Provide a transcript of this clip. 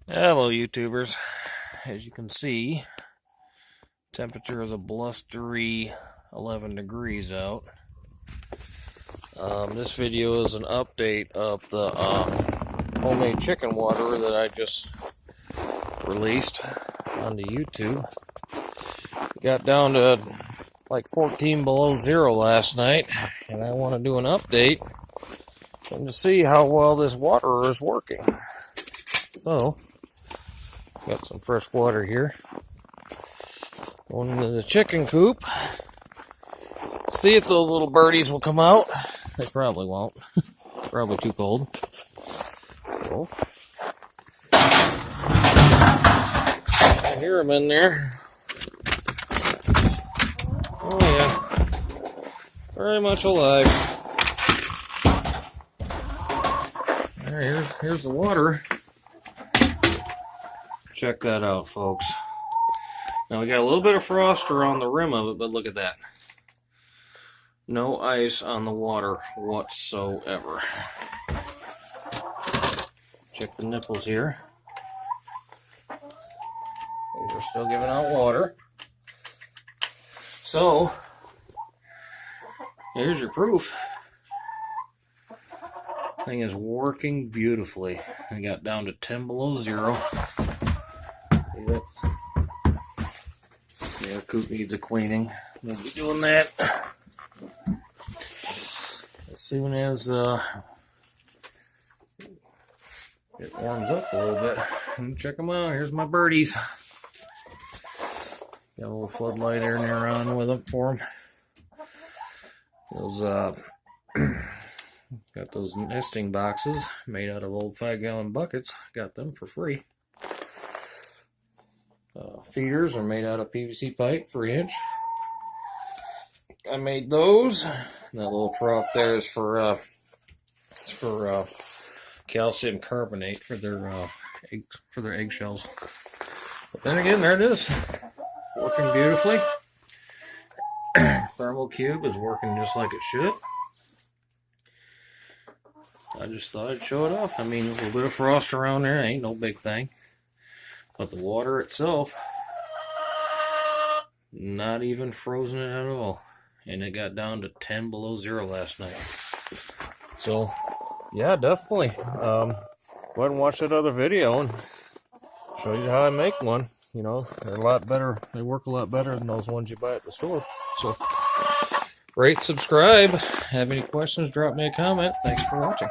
Hello YouTubers. As you can see, temperature is a blustery 11 degrees out. This video is an update of the homemade chicken water that I just released onto YouTube. Got down to like 14 below zero last night, and I want to do an update and to see how well this water is working. So, got some fresh water here. Going into the chicken coop. See if those little birdies will come out. They probably won't. Probably too cold. So, I hear them in there. Oh yeah. Very much alive. Alright, here's the water. Check that out, folks. Now we got a little bit of frost around the rim of it, but look at that. No ice on the water whatsoever. Check the nipples here. These are still giving out water. So, here's your proof. Thing is working beautifully. I got down to 10 below zero. See that? Yeah, coop needs a cleaning. We'll be doing that as soon as it warms up a little bit. Check them out. Here's my birdies. Got a little floodlight in there on with them for them. Those got those nesting boxes made out of old 5-gallon buckets. Got them for free. Feeders are made out of PVC pipe, 3-inch. I made those. And that little trough there is for calcium carbonate for their eggshells. But then again, there it is, working beautifully. Thermal cube is working just like it should. I just thought I'd show it off. I mean, a little bit of frost around there ain't no big thing. But the water itself, not even frozen at all. And it got down to 10 below zero last night. So, yeah, definitely. Go ahead and watch that other video and show you how I make one. You know, they're a lot better. They work a lot better than those ones you buy at the store. So, rate, subscribe. Have any questions, drop me a comment. Thanks for watching.